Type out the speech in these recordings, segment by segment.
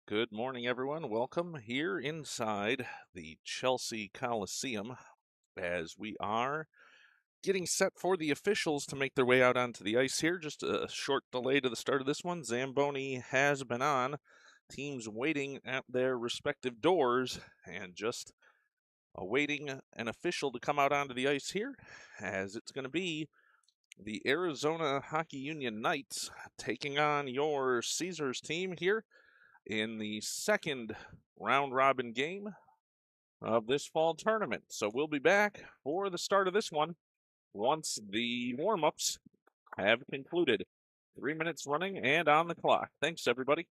Good morning, everyone. Welcome here inside the Chelsea Coliseum as we are getting set for the officials to make their way out onto the ice here. Just a short delay to the start of this one. Zamboni has been on. Teams waiting at their respective doors and just awaiting an official to come out onto the ice here, as it's going to be the Arizona Hockey Union Knights taking on your Caesars team here in the second round robin game of this fall tournament. So we'll be back for the start of this one once the warm ups have concluded. 3 minutes running and on the clock. Thanks, everybody.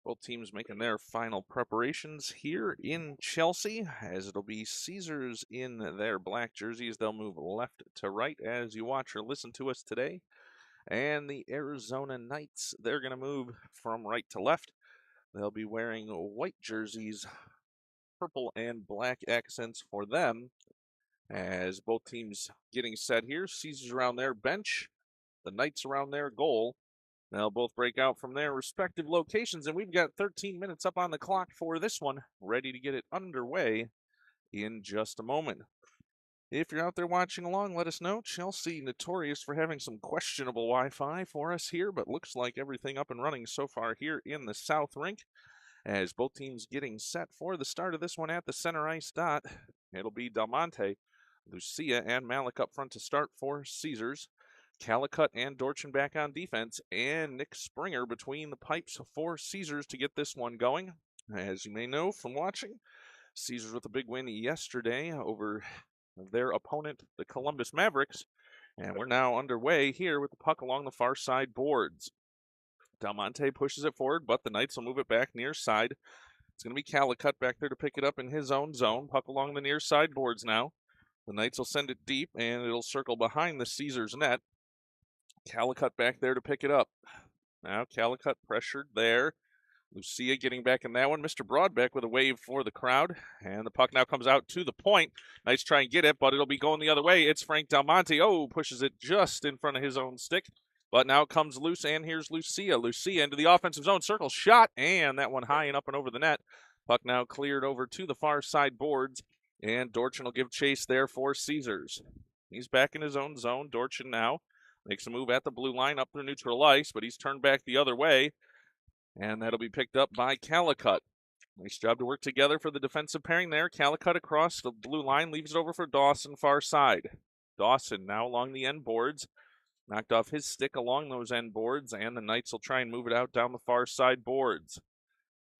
Both teams making their final preparations here in Chelsea, as it'll be Caesars in their black jerseys. They'll move left to right as you watch or listen to us today. And the Arizona Knights, they're going to move from right to left. They'll be wearing white jerseys, purple and black accents for them, as both teams getting set here. Caesars around their bench, the Knights around their goal. They'll both break out from their respective locations, and we've got 13 minutes up on the clock for this one, ready to get it underway in just a moment. If you're out there watching along, let us know. Chelsea, notorious for having some questionable Wi-Fi for us here, but looks like everything up and running so far here in the South Rink, as both teams getting set for the start of this one at the center ice dot. It'll be Del Monte, Lucia, and Malik up front to start for Caesars. Calicut and Dorchin back on defense, and Nick Springer between the pipes for Caesars to get this one going. As you may know from watching, Caesars with a big win yesterday over their opponent, the Columbus Mavericks, and we're now underway here with the puck along the far side boards. Del Monte pushes it forward, but the Knights will move it back near side. It's going to be Calicut back there to pick it up in his own zone. Puck along the near side boards now. The Knights will send it deep, and it'll circle behind the Caesars net. Calicut back there to pick it up. Now Calicut pressured there. Lucia getting back in that one. Mr. Broadbeck with a wave for the crowd. And the puck now comes out to the point. Nice try and get it, but it'll be going the other way. It's Frank Del Monte. Oh, pushes it just in front of his own stick. But now it comes loose, and here's Lucia. Lucia into the offensive zone. Circle shot, and that one high and up and over the net. Puck now cleared over to the far side boards. And Dorchin will give chase there for Caesars. He's back in his own zone. Dorchin now makes a move at the blue line up through neutral ice, but he's turned back the other way. And that'll be picked up by Calicut. Nice job to work together for the defensive pairing there. Calicut across the blue line, leaves it over for Dawson far side. Dawson now along the end boards. Knocked off his stick along those end boards, and the Knights will try and move it out down the far side boards.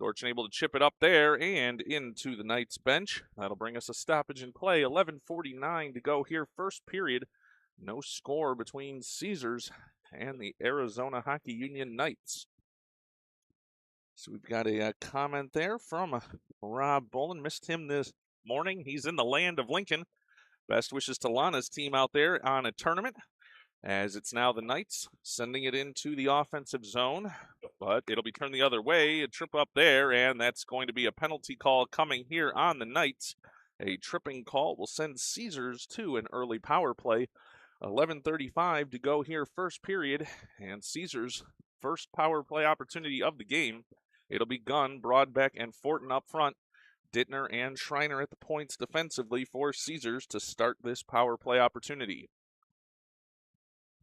Dorchin able to chip it up there and into the Knights bench. That'll bring us a stoppage in play. 11:49 to go here, first period. No score between Caesars and the Arizona Hockey Union Knights. So we've got a comment there from Rob Bolin. Missed him this morning. He's in the land of Lincoln. Best wishes to Lana's team out there on a tournament, as it's now the Knights sending it into the offensive zone. But it'll be turned the other way. A trip up there, and that's going to be a penalty call coming here on the Knights. A tripping call will send Caesars to an early power play. 11:35 to go here, first period, and Caesars' first power play opportunity of the game. It'll be Gunn, Broadbeck, and Fortin up front. Dittner and Schreiner at the points defensively for Caesars to start this power play opportunity.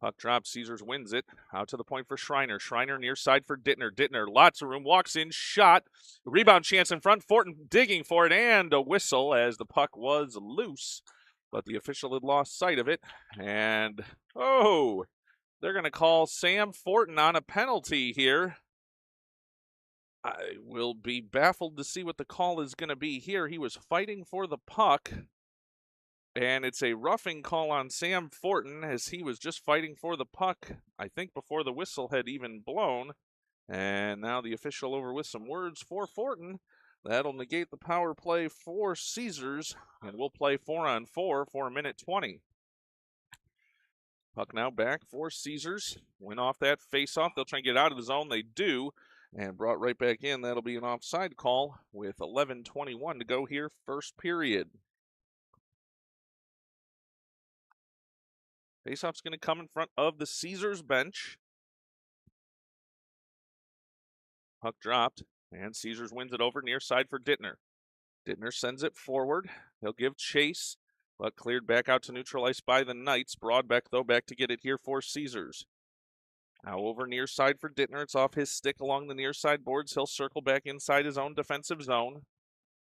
Puck drops, Caesars wins it. Out to the point for Schreiner. Schreiner near side for Dittner. Dittner, lots of room, walks in, shot. Rebound chance in front. Fortin digging for it, and a whistle as the puck was loose. But the official had lost sight of it. And, oh, they're going to call Sam Fortin on a penalty here. I will be baffled to see what the call is going to be here. He was fighting for the puck, and it's a roughing call on Sam Fortin as he was just fighting for the puck, I think before the whistle had even blown. And now the official over with some words for Fortin. That'll negate the power play for Caesars, and we'll play 4-on-4 for a minute 20. Puck now back for Caesars. Win off that face-off. They'll try and get out of the zone. They do. And brought right back in. That'll be an offside call with 11:21 to go here, first period. Faceoff's going to come in front of the Caesars bench. Puck dropped, and Caesars wins it over near side for Dittner. Dittner sends it forward. He'll give chase, but cleared back out to neutral ice by the Knights. Broadbeck, though, back to get it here for Caesars. Now over near side for Dittner. It's off his stick along the near side boards. He'll circle back inside his own defensive zone.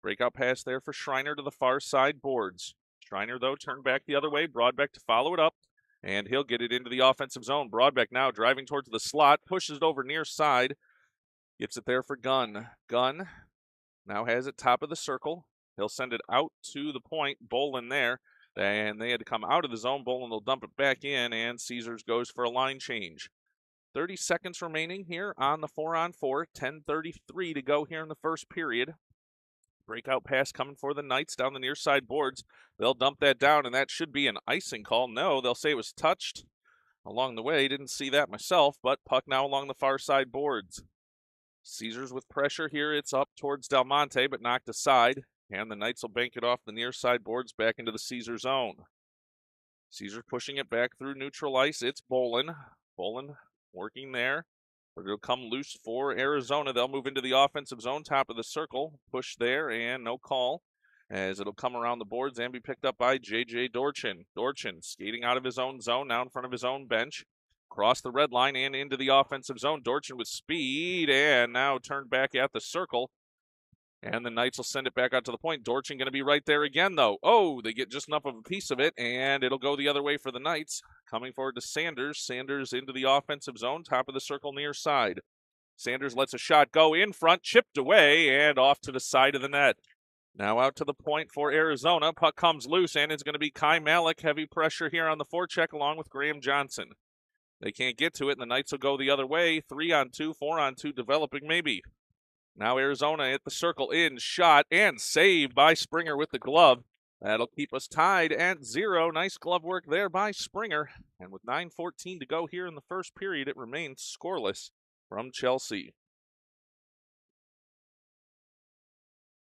Breakout pass there for Schreiner to the far side boards. Schreiner, though, turned back the other way. Broadbeck to follow it up, and he'll get it into the offensive zone. Broadbeck now driving towards the slot, pushes it over near side. Gets it there for Gunn. Gunn now has it top of the circle. He'll send it out to the point. Bolin there, and they had to come out of the zone. Bolin will dump it back in, and Caesars goes for a line change. 30 seconds remaining here on the 4-on-4. 10:33 to go here in the first period. Breakout pass coming for the Knights down the near side boards. They'll dump that down, and that should be an icing call. No, they'll say it was touched along the way. Didn't see that myself, but puck now along the far side boards. Caesars with pressure here. It's up towards Del Monte, but knocked aside, and the Knights will bank it off the near side boards back into the Caesar zone. Caesar pushing it back through neutral ice. It's Bolin. Bolin working there. It'll come loose for Arizona. They'll move into the offensive zone, top of the circle. Push there, and no call, as it'll come around the boards and be picked up by J.J. Dorchin. Dorchin skating out of his own zone, now in front of his own bench. Across the red line and into the offensive zone. Dorchin with speed, and now turned back at the circle. And the Knights will send it back out to the point. Dorchin going to be right there again, though. Oh, they get just enough of a piece of it, and it'll go the other way for the Knights. Coming forward to Sanders. Sanders into the offensive zone, top of the circle near side. Sanders lets a shot go in front, chipped away, and off to the side of the net. Now out to the point for Arizona. Puck comes loose, and it's going to be Kai Malik. Heavy pressure here on the forecheck along with Graham Johnson. They can't get to it, and the Knights will go the other way. 3-on-2, 4-on-2, developing maybe. Now Arizona at the circle, in, shot, and saved by Springer with the glove. That'll keep us tied at 0. Nice glove work there by Springer. And with 9:14 to go here in the first period, it remains scoreless from Chelsea.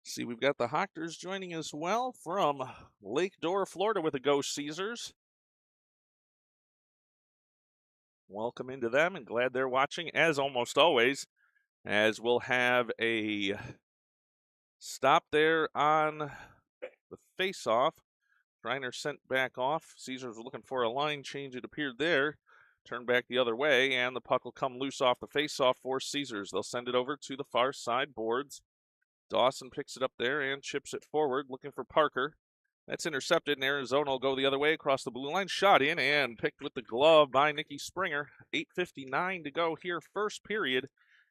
See, we've got the Hochters joining as well from Lake Dora, Florida with a Go Caesars. Welcome into them, and glad they're watching, as almost always, as we'll have a stop there on the face-off. Reiner sent back off. Caesars were looking for a line change, it appeared there. Turn back the other way, and the puck will come loose off the face-off for Caesars. They'll send it over to the far side boards. Dawson picks it up there and chips it forward, looking for Parker. That's intercepted, and Arizona will go the other way across the blue line. Shot in and picked with the glove by Nicky Springer. 8:59 to go here, first period.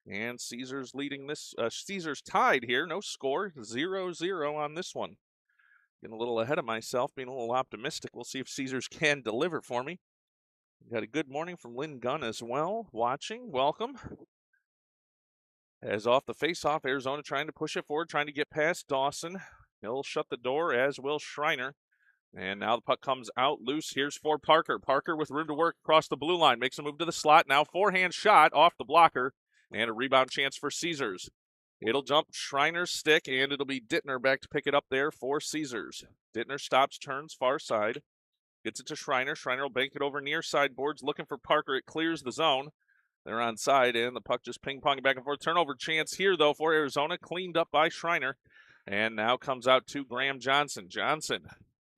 And Caesars leading this, Caesars tied here, no score, 0-0 on this one. Getting a little ahead of myself, being a little optimistic. We'll see if Caesars can deliver for me. We've got a good morning from Lynn Gunn as well, watching. Welcome. As off the face-off, Arizona trying to push it forward, trying to get past Dawson. He'll shut the door, as will Schreiner. And now the puck comes out loose. Here's for Parker. Parker with room to work across the blue line. Makes a move to the slot. Now forehand shot off the blocker. And a rebound chance for Caesars. It'll jump Schreiner's stick, and it'll be Dittner back to pick it up there for Caesars. Dittner stops, turns far side. Gets it to Schreiner. Schreiner will bank it over near side boards. Looking for Parker. It clears the zone. They're on side, and the puck just ping-ponging back and forth. Turnover chance here, though, for Arizona. Cleaned up by Schreiner. And now comes out to Graham Johnson. Johnson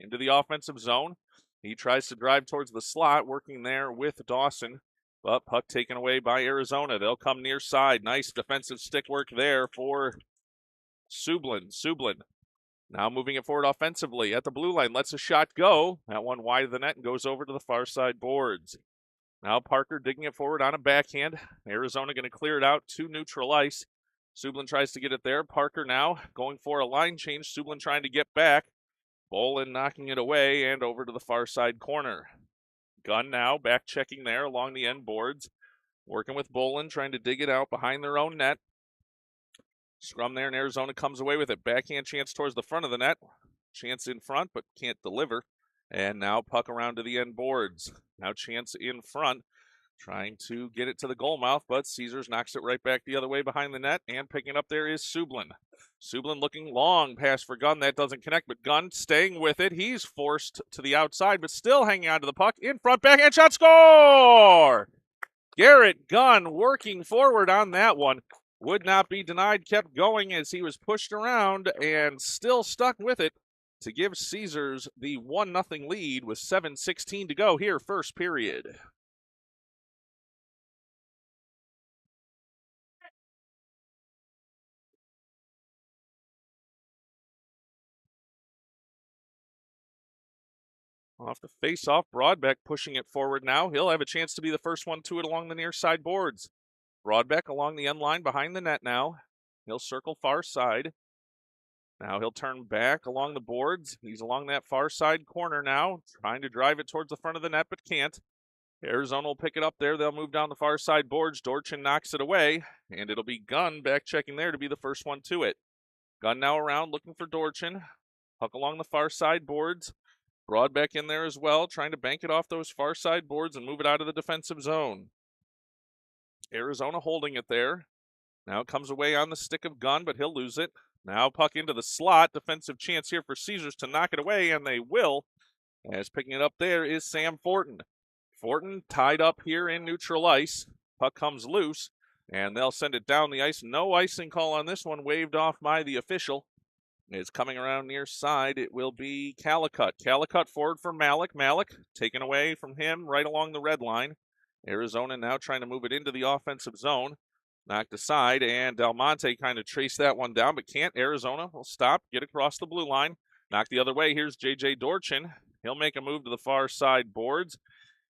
into the offensive zone. He tries to drive towards the slot, working there with Dawson. But puck taken away by Arizona. They'll come near side. Nice defensive stick work there for Sublin. Sublin now moving it forward offensively at the blue line. Lets a shot go. That one wide of the net and goes over to the far side boards. Now Parker digging it forward on a backhand. Arizona going to clear it out to neutral ice. Sublin tries to get it there. Parker now going for a line change. Sublin trying to get back. Bolin knocking it away and over to the far side corner. Gunn now back checking there along the end boards. Working with Bolin, trying to dig it out behind their own net. Scrum there, and Arizona comes away with it. Backhand chance towards the front of the net. Chance in front, but can't deliver. And now puck around to the end boards. Now chance in front, trying to get it to the goal mouth, but Caesars knocks it right back the other way behind the net, and picking up there is Sublin. Sublin looking long pass for Gunn. That doesn't connect, but Gunn staying with it. He's forced to the outside, but still hanging on to the puck. In front, backhand shot, score! Garrett Gunn working forward on that one. Would not be denied, kept going as he was pushed around and still stuck with it to give Caesars the 1-0 lead with 7:16 to go here, first period. Off the face-off, Broadbeck pushing it forward now. He'll have a chance to be the first one to it along the near side boards. Broadbeck along the end line behind the net now. He'll circle far side. Now he'll turn back along the boards. He's along that far side corner now, trying to drive it towards the front of the net, but can't. Arizona will pick it up there. They'll move down the far side boards. Dorchin knocks it away, and it'll be Gunn back checking there to be the first one to it. Gunn now around looking for Dorchin. Puck along the far side boards. Broadbeck in there as well, trying to bank it off those far side boards and move it out of the defensive zone. Arizona holding it there. Now it comes away on the stick of Gunn, but he'll lose it. Now puck into the slot. Defensive chance here for Caesars to knock it away, and they will. As picking it up there is Sam Fortin. Fortin tied up here in neutral ice. Puck comes loose, and they'll send it down the ice. No icing call on this one, waved off by the official. It's coming around near side. It will be Calicut. Calicut forward for Malik. Malik taken away from him right along the red line. Arizona now trying to move it into the offensive zone. Knocked aside, and Del Monte kind of traced that one down, but can't. Arizona will stop, get across the blue line. Knocked the other way. Here's J.J. Dorchin. He'll make a move to the far side boards.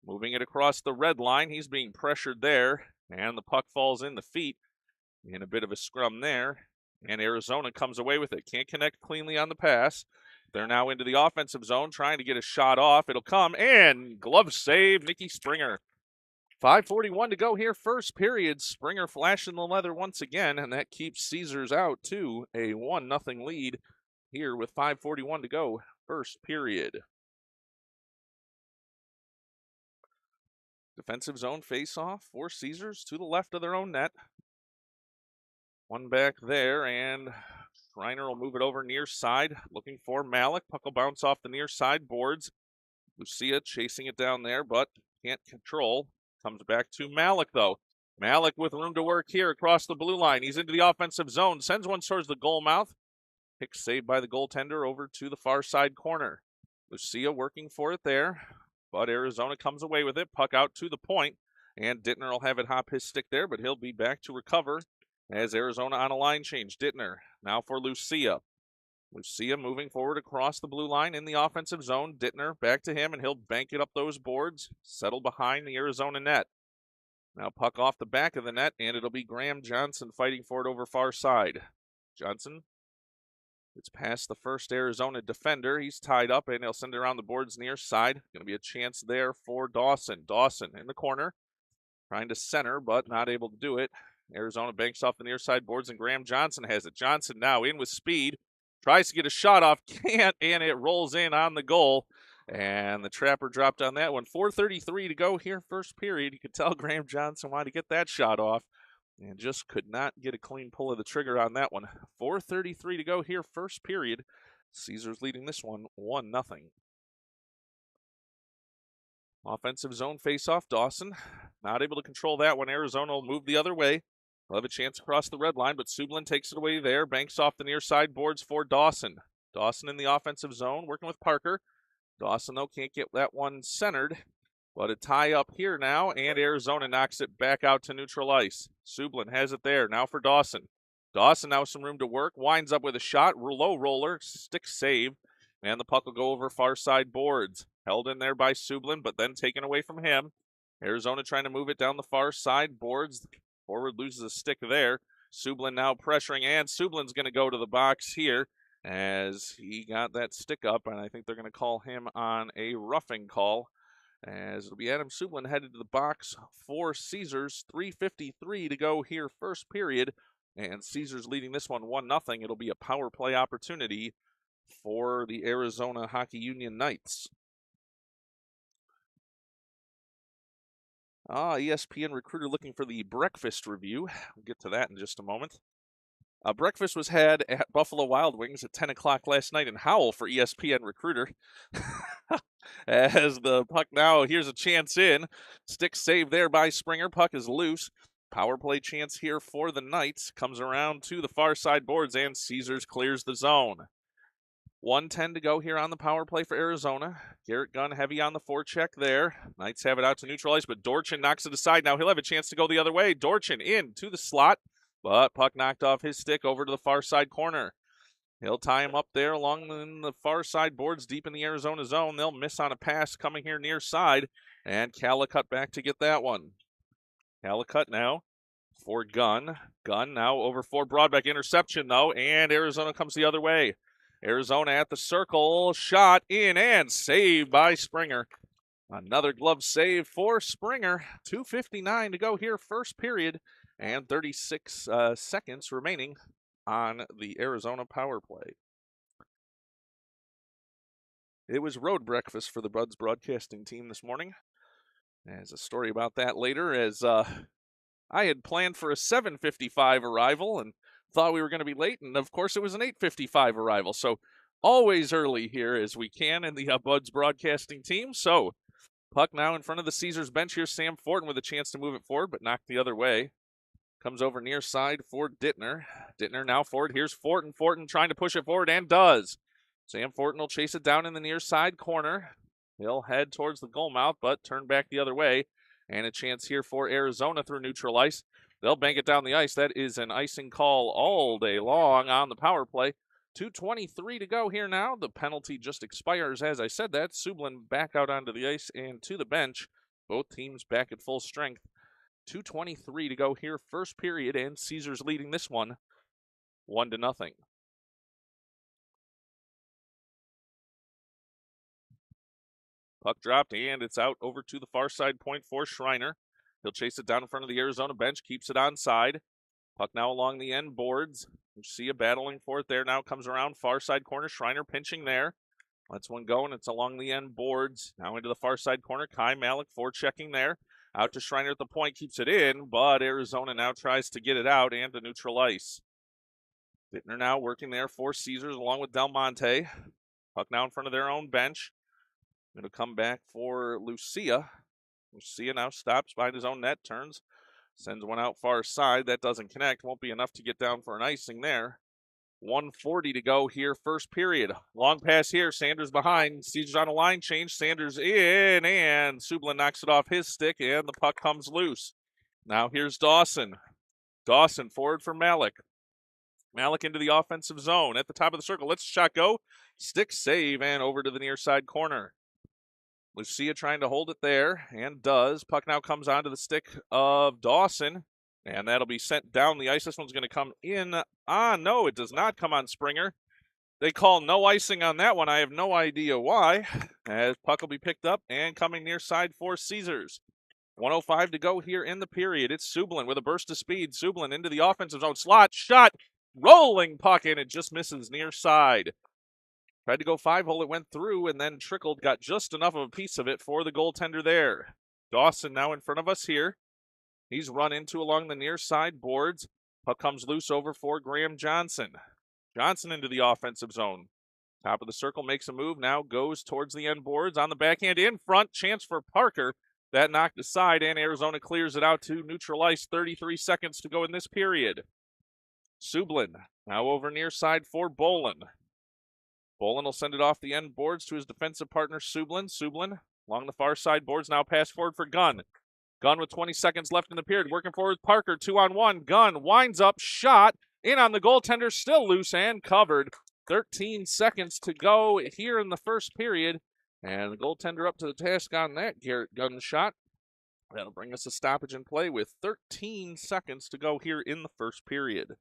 Moving it across the red line. He's being pressured there, and the puck falls in the feet. In a bit of a scrum there. And Arizona comes away with it. Can't connect cleanly on the pass. They're now into the offensive zone, trying to get a shot off. It'll come, and glove save, Nicky Springer. 5:41 to go here, first period. Springer flashing the leather once again, and that keeps Caesars out to a 1-0 lead here with 5:41 to go, first period. Defensive zone face-off for Caesars to the left of their own net. One back there, and Schreiner will move it over near side, looking for Malik. Puck will bounce off the near side boards. Lucia chasing it down there, but can't control. Comes back to Malik, though. Malik with room to work here across the blue line. He's into the offensive zone, sends one towards the goal mouth. Pick saved by the goaltender over to the far side corner. Lucia working for it there, but Arizona comes away with it. Puck out to the point, and Dittner will have it hop his stick there, but he'll be back to recover as Arizona on a line change. Dittner now for Lucia. Lucia moving forward across the blue line in the offensive zone. Dittner back to him, and he'll bank it up those boards, settle behind the Arizona net. Now puck off the back of the net, and it'll be Graham Johnson fighting for it over far side. Johnson, it's past the first Arizona defender. He's tied up, and he'll send it around the boards near side. Going to be a chance there for Dawson. Dawson in the corner, trying to center, but not able to do it. Arizona banks off the near side boards, and Graham Johnson has it. Johnson now in with speed. Tries to get a shot off, can't, and it rolls in on the goal. And the Trapper dropped on that one. 4:33 to go here, first period. You could tell Graham Johnson wanted to get that shot off and just could not get a clean pull of the trigger on that one. 4:33 to go here, first period. Caesars leading this one 1-0. Offensive zone faceoff, Dawson. Not able to control that one. Arizona will move the other way. They'll have a chance across the red line, but Sublin takes it away there. Banks off the near side boards for Dawson. Dawson in the offensive zone, working with Parker. Dawson, though, can't get that one centered. But a tie up here now, and Arizona knocks it back out to neutral ice. Sublin has it there, now for Dawson. Dawson now some room to work, winds up with a shot, low roller, stick save, and the puck will go over far side boards. Held in there by Sublin, but then taken away from him. Arizona trying to move it down the far side boards. Forward loses a stick there. Sublin now pressuring, and Sublin's going to go to the box here as he got that stick up, and I think they're going to call him on a roughing call, as it'll be Adam Sublin headed to the box for Caesars. 3:53 to go here, first period, and Caesars leading this one 1-0. It'll be a power play opportunity for the Arizona Hockey Union Knights. ESPN Recruiter looking for the breakfast review. We'll get to that in just a moment. Breakfast was had at Buffalo Wild Wings at 10 o'clock last night in Howell for ESPN Recruiter. As the puck now, here's a chance in. Stick save there by Springer. Puck is loose. Power play chance here for the Knights. Comes around to the far side boards, and Caesars clears the zone. 1:10 to go here on the power play for Arizona. Garrett Gunn heavy on the forecheck there. Knights have it out to neutral ice, but Dorchin knocks it aside. Now he'll have a chance to go the other way. Dorchin in to the slot, but puck knocked off his stick over to the far side corner. He'll tie him up there along the far side boards deep in the Arizona zone. They'll miss on a pass coming here near side, and Calicut back to get that one. Calicut now for Gunn. Gunn now over for Broadbeck. Interception, though, and Arizona comes the other way. Arizona at the circle, shot in and saved by Springer. Another glove save for Springer. 2:59 to go here, first period, and 36 seconds remaining on the Arizona power play. It was road breakfast for the Buds broadcasting team this morning. There's a story about that later, as I had planned for a 7:55 arrival and thought we were going to be late, and of course it was an 8:55 arrival. So always early here as we can in the Buds broadcasting team. So puck now in front of the Caesars bench here. Sam Fortin with a chance to move it forward, but knocked the other way. Comes over near side for Dittner. Dittner now forward. Here's Fortin. Fortin trying to push it forward and does. Sam Fortin will chase it down in the near side corner. He'll head towards the goal mouth, but turn back the other way. And a chance here for Arizona through neutral ice. They'll bank it down the ice. That is an icing call all day long on the power play. 2:23 to go here now. The penalty just expires as I said that. Sublin back out onto the ice and to the bench. Both teams back at full strength. 2:23 to go here, first period, and Caesars leading this one 1-0. Puck dropped, and it's out over to the far side point for Schreiner. He'll chase it down in front of the Arizona bench, keeps it onside. Puck now along the end boards. Lucia battling for it there. Now comes around far side corner. Schreiner pinching there. Lets one go, and it's along the end boards. Now into the far side corner. Kai Malik forechecking there. Out to Schreiner at the point. Keeps it in, but Arizona now tries to get it out and to neutral ice. Bittner now working there for Caesars along with Del Monte. Puck now in front of their own bench. Going to come back for Lucia. Lucia now stops behind his own net, turns, sends one out far side. That doesn't connect. Won't be enough to get down for an icing there. 1:40 to go here, first period. Long pass here. Sanders behind. Caesars on a line change. Sanders in, and Sublin knocks it off his stick, and the puck comes loose. Now here's Dawson. Dawson forward for Malik. Malik into the offensive zone at the top of the circle. Let's shot go. Stick save, and over to the near side corner. Lucia trying to hold it there, and does. Puck now comes onto the stick of Dawson, and that'll be sent down the ice. This one's going to come in. No, it does not come on Springer. They call no icing on that one. I have no idea why, as puck will be picked up and coming near side for Caesars. 1:05 to go here in the period. It's Sublin with a burst of speed. Sublin into the offensive zone. Slot, shot, rolling puck, and it just misses near side. Tried to go 5-hole, it went through and then trickled, got just enough of a piece of it for the goaltender there. Dawson now in front of us here. He's run into along the near side boards. Puck comes loose over for Graham Johnson. Johnson into the offensive zone. Top of the circle makes a move, now goes towards the end boards. On the backhand in front, chance for Parker. That knocked aside, and Arizona clears it out to neutral ice. 33 seconds to go in this period. Sublin now over near side for Bolin. Bolin will send it off the end boards to his defensive partner, Sublin. Sublin along the far side boards, now pass forward for Gunn. Gunn with 20 seconds left in the period, working forward with Parker, 2-on-1. Gunn winds up, shot, in on the goaltender, still loose and covered. 13 seconds to go here in the first period, and the goaltender up to the task on that Garrett Gunn shot. That'll bring us a stoppage in play with 13 seconds to go here in the first period.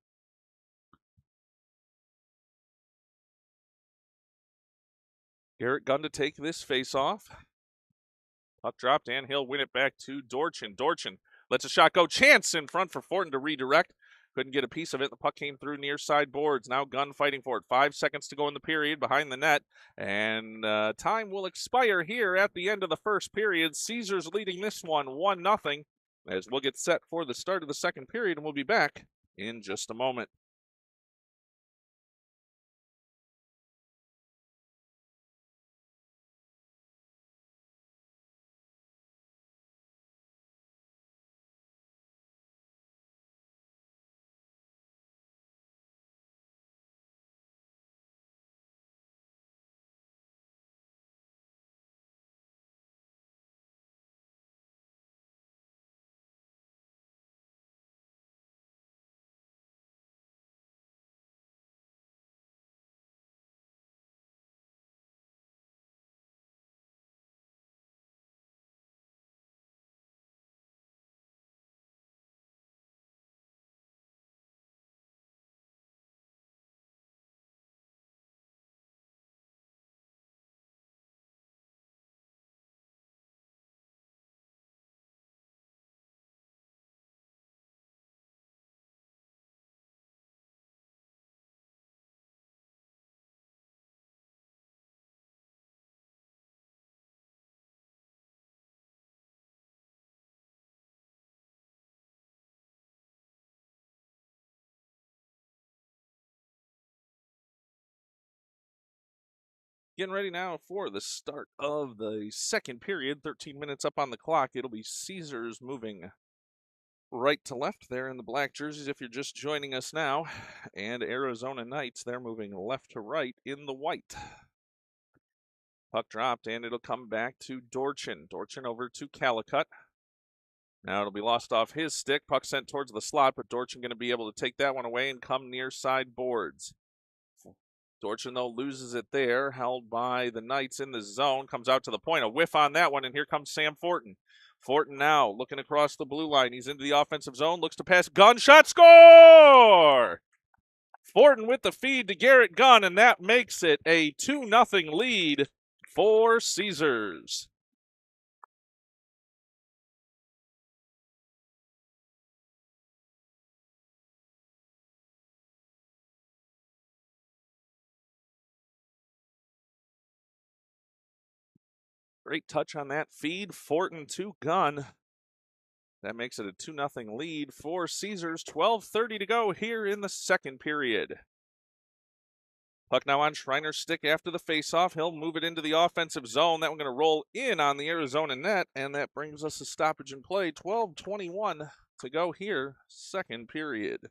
Garrett Gunn to take this face-off. Puck dropped, and he'll win it back to Dorchin. Dorchin lets a shot go. Chance in front for Fortin to redirect. Couldn't get a piece of it. The puck came through near side boards. Now Gunn fighting for it. 5 seconds to go in the period behind the net. And time will expire here at the end of the first period. Caesars leading this one 1-0 as we'll get set for the start of the second period, and we'll be back in just a moment. Getting ready now for the start of the second period. 13 minutes up on the clock. It'll be Caesars moving right to left there in the black jerseys if you're just joining us now. And Arizona Knights, they're moving left to right in the white. Puck dropped, and it'll come back to Dorchin. Dorchin over to Calicut. Now it'll be lost off his stick. Puck sent towards the slot, but Dorchin going to be able to take that one away and come near side boards. Dorchin, though, loses it there, held by the Knights in the zone, comes out to the point, a whiff on that one, and here comes Sam Fortin. Fortin now looking across the blue line. He's into the offensive zone, looks to pass, Gunn, shot, score! Fortin with the feed to Garrett Gunn, and that makes it a 2-0 lead for Caesars. Great touch on that feed. Fortin to Gunn. That makes it a 2-0 lead for Caesars. 12:30 to go here in the second period. Puck now on Schreiner's stick after the faceoff. He'll move it into the offensive zone. That one going to roll in on the Arizona net, and that brings us a stoppage in play. 12:21 to go here, second period. I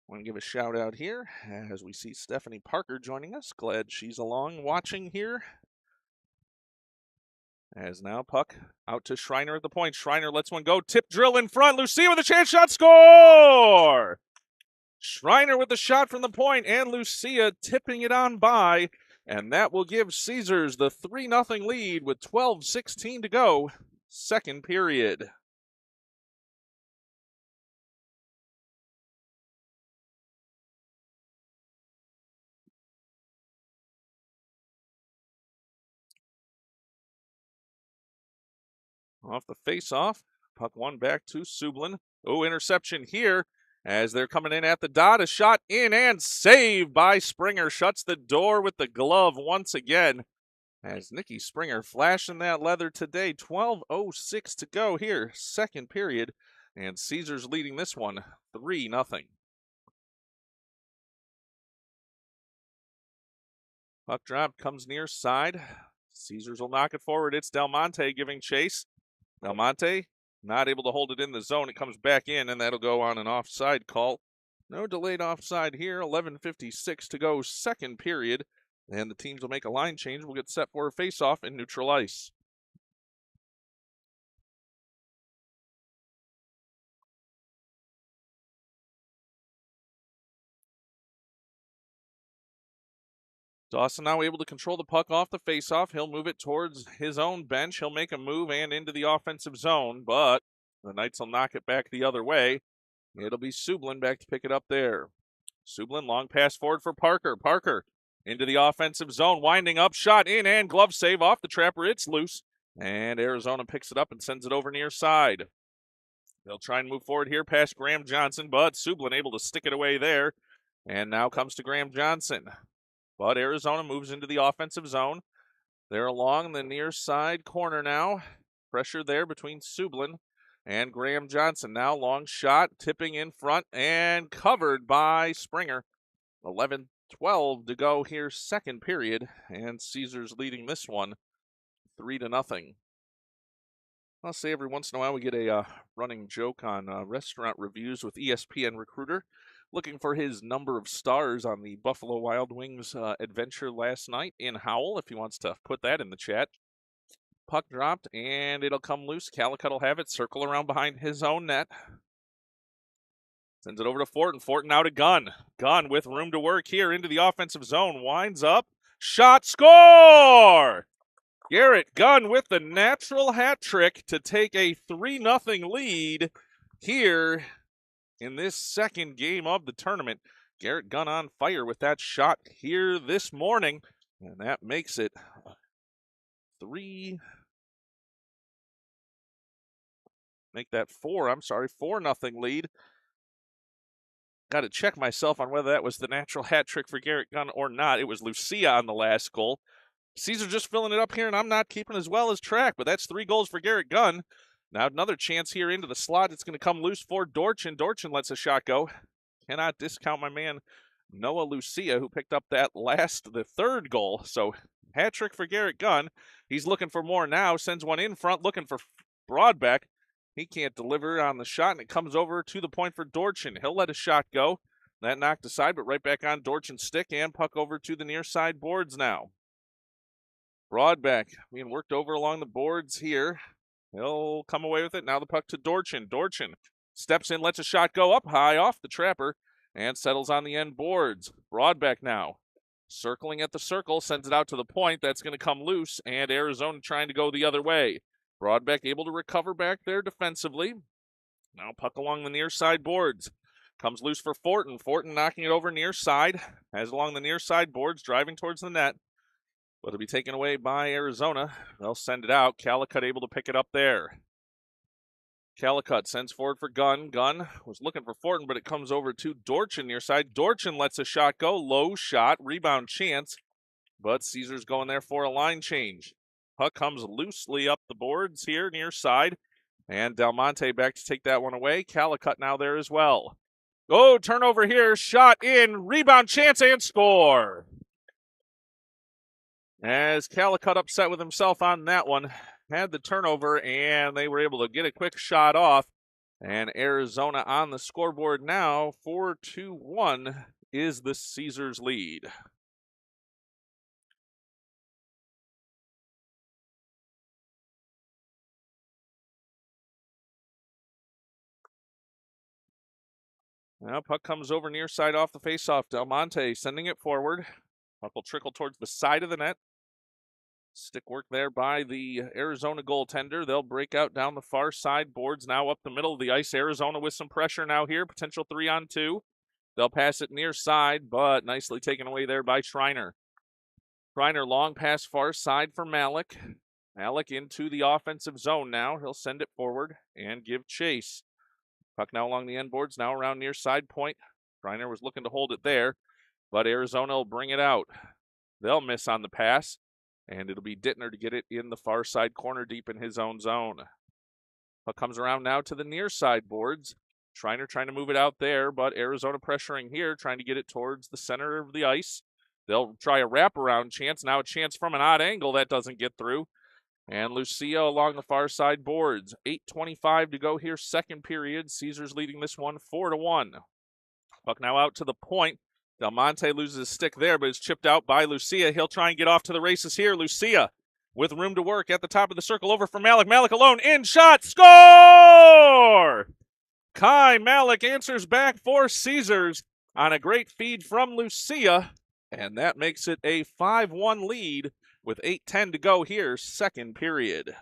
want to give a shout out here as we see Stephanie Parker joining us. Glad she's along watching here. As now puck out to Schreiner at the point. Schreiner lets one go. Tip drill in front. Lucia with a chance shot. Score! Schreiner with the shot from the point, and Lucia tipping it on by. And that will give Caesars the 3-0 lead with 12:16 to go. Second period. Off the face-off. Puck one back to Sublin. Oh, interception here as they're coming in at the dot. A shot in and saved by Springer. Shuts the door with the glove once again. As Nikki Springer flashing that leather today. 12:06 to go here, second period. And Caesars leading this one 3-0. Puck drop comes near side. Caesars will knock it forward. It's Del Monte giving chase. Del Monte not able to hold it in the zone. It comes back in, and that'll go on an offside call. No delayed offside here. 11:56 to go, second period. And the teams will make a line change. We'll get set for a face-off in neutral ice. Dawson now able to control the puck off the faceoff. He'll move it towards his own bench. He'll make a move and into the offensive zone, but the Knights will knock it back the other way. It'll be Sublin back to pick it up there. Sublin, long pass forward for Parker. Parker into the offensive zone, winding up, shot in, and glove save off the trapper. It's loose, and Arizona picks it up and sends it over near side. They'll try and move forward here past Graham Johnson, but Sublin able to stick it away there, and now comes to Graham Johnson. But Arizona moves into the offensive zone. They're along the near side corner now. Pressure there between Sublin and Graham Johnson. Now long shot, tipping in front and covered by Springer. 11:12 to go here, second period. And Caesars leading this one 3-0. I'll say every once in a while we get a running joke on restaurant reviews with ESPN Recruiter, looking for his number of stars on the Buffalo Wild Wings adventure last night in Howell, if he wants to put that in the chat. Puck dropped, and it'll come loose. Calicut will have it, circle around behind his own net. Sends it over to Fortin. Fortin out to Gunn. Gunn with room to work here into the offensive zone. Winds up. Shot, score! Garrett Gunn with the natural hat trick to take a 3-0 lead here in this second game of the tournament. Garrett Gunn on fire with that shot here this morning, and that makes it 4-0 lead. Got to check myself on whether that was the natural hat trick for Garrett Gunn or not. It was Lucia on the last goal. Caesar just filling it up here, and I'm not keeping as well as track, but that's 3 goals for Garrett Gunn. Now another chance here into the slot. It's going to come loose for Dorchin. Dorchin lets a shot go. Cannot discount my man Noah Lucia, who picked up the third goal. So hat trick for Garrett Gunn. He's looking for more now. Sends one in front, looking for Broadbeck. He can't deliver on the shot, and it comes over to the point for Dorchin. He'll let a shot go. That knocked aside, but right back on Dorchin's stick, and puck over to the near side boards now. Broadbeck being worked over along the boards here. He'll come away with it. Now the puck to Dorchin. Dorchin steps in, lets a shot go up high off the trapper, and settles on the end boards. Broadbeck now circling at the circle, sends it out to the point. That's going to come loose, and Arizona trying to go the other way. Broadbeck able to recover back there defensively. Now puck along the near side boards. Comes loose for Fortin. Fortin knocking it over near side. Has along the near side boards, driving towards the net. But it'll be taken away by Arizona. They'll send it out. Calicut able to pick it up there. Calicut sends forward for Gunn. Gunn was looking for Fortin, but it comes over to Dorchin near side. Dorchin lets a shot go. Low shot. Rebound chance. But Caesar's going there for a line change. Puck comes loosely up the boards here near side. And Del Monte back to take that one away. Calicut now there as well. Oh, turnover here. Shot in. Rebound chance and score. As Calicut upset with himself on that one. Had the turnover, and they were able to get a quick shot off. And Arizona on the scoreboard now. 4-2-1 is the Caesars lead. Now puck comes over near side off the faceoff. Del Monte sending it forward. Puck will trickle towards the side of the net. Stick work there by the Arizona goaltender. They'll break out down the far side. Boards now up the middle of the ice. Arizona with some pressure now here. Potential 3-on-2. They'll pass it near side, but nicely taken away there by Schreiner. Schreiner long pass far side for Malik. Malik into the offensive zone now. He'll send it forward and give chase. Puck now along the end boards, now around near side point. Schreiner was looking to hold it there, but Arizona will bring it out. They'll miss on the pass, and it'll be Dittner to get it in the far side corner deep in his own zone. Puck comes around now to the near side boards. Schreiner trying to move it out there, but Arizona pressuring here, trying to get it towards the center of the ice. They'll try a wraparound chance. Now a chance from an odd angle. That doesn't get through. And Lucia along the far side boards. 8:25 to go here, second period. Caesars leading this one 4-1. Puck now out to the point. Del Monte loses his stick there, but it's chipped out by Lucia. He'll try and get off to the races here. Lucia with room to work at the top of the circle over for Malik. Malik alone, in shot, score! Kai Malik answers back for Caesars on a great feed from Lucia, and that makes it a 5-1 lead with 8:10 to go here, second period.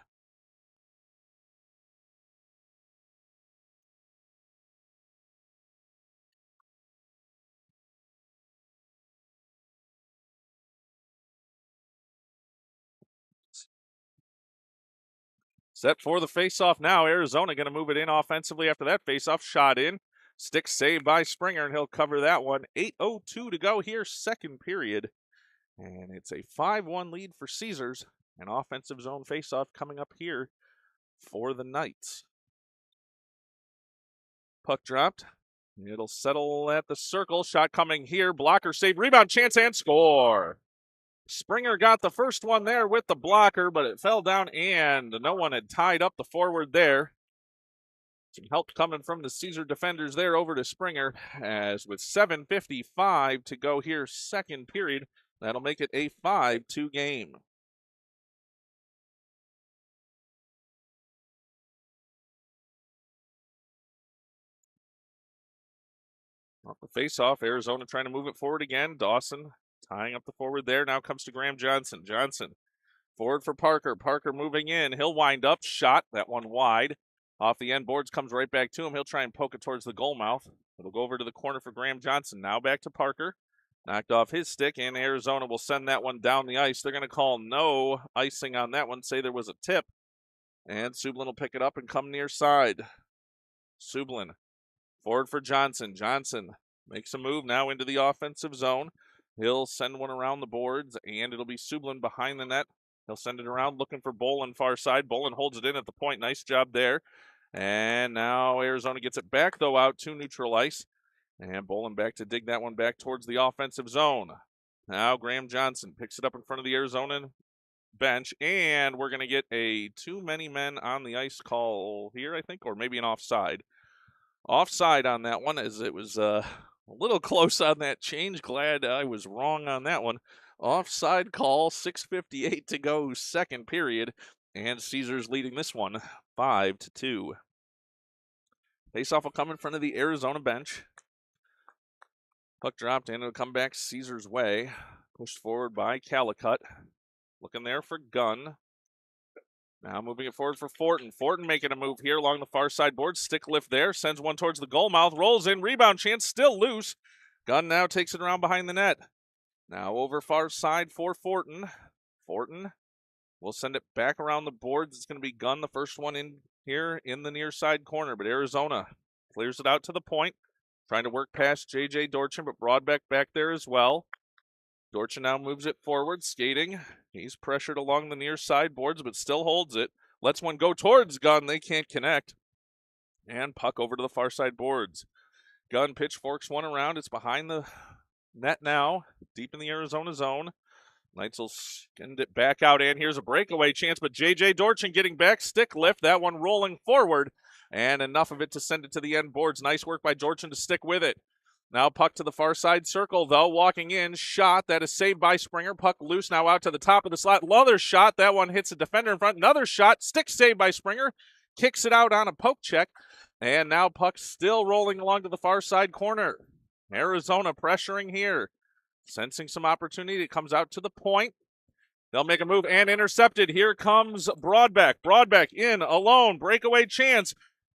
Set for the faceoff now. Arizona going to move it in offensively after that faceoff. Shot in. Stick saved by Springer, and he'll cover that one. 8:02 to go here, second period. And it's a 5-1 lead for Caesars. An offensive zone faceoff coming up here for the Knights. Puck dropped. It'll settle at the circle. Shot coming here. Blocker save. Rebound chance and score. Springer got the first one there with the blocker, but it fell down and no one had tied up the forward there. Some help coming from the Caesar defenders there over to Springer, as with 7:55 to go here, second period. That'll make it a 5-2 game. Off the face-off, Arizona trying to move it forward again. Dawson tying up the forward there. Now comes to Graham Johnson. Johnson forward for Parker. Parker moving in. He'll wind up. Shot. That one wide. Off the end boards, comes right back to him. He'll try and poke it towards the goal mouth. It'll go over to the corner for Graham Johnson. Now back to Parker. Knocked off his stick, and Arizona will send that one down the ice. They're going to call no icing on that one, say there was a tip. And Sublin will pick it up and come near side. Sublin forward for Johnson. Johnson makes a move now into the offensive zone. He'll send one around the boards, and it'll be Sublin behind the net. He'll send it around looking for Bolin far side. Bolin holds it in at the point. Nice job there. And now Arizona gets it back, though, out to neutral ice. And Bolin back to dig that one back towards the offensive zone. Now Graham Johnson picks it up in front of the Arizona bench, and we're going to get a too many men on the ice call here, I think, or maybe an offside. Offside on that one, as it was a little close on that change. Glad I was wrong on that one. Offside call, 6:58 to go, second period, and Caesars leading this one 5-2. Faceoff will come in front of the Arizona bench. Puck dropped in. It'll come back Caesars' way. Pushed forward by Calicut. Looking there for Gunn. Now moving it forward for Fortin. Fortin making a move here along the far side board. Stick lift there. Sends one towards the goal mouth. Rolls in. Rebound chance. Still loose. Gunn now takes it around behind the net. Now over far side for Fortin. Fortin will send it back around the boards. It's going to be Gunn, the first one in here in the near side corner. But Arizona clears it out to the point. Trying to work past J.J. Dorchin, but Broadbeck back there as well. Dorchin now moves it forward, skating. He's pressured along the near side boards, but still holds it. Lets one go towards Gunn. They can't connect. And puck over to the far side boards. Gunn pitchforks one around. It's behind the net now, deep in the Arizona zone. Knights will send it back out, and here's a breakaway chance, but J.J. Dorchin getting back, stick lift, that one rolling forward, and enough of it to send it to the end boards. Nice work by Dorchin to stick with it. Now puck to the far side circle, though, walking in, shot, that is saved by Springer. Puck loose now out to the top of the slot. Another shot, that one hits a defender in front. Another shot, stick saved by Springer, kicks it out on a poke check, and now puck still rolling along to the far side corner. Arizona pressuring here. Sensing some opportunity, it comes out to the point. They'll make a move and intercepted. Here comes Broadbeck. Broadbeck in alone. Breakaway chance.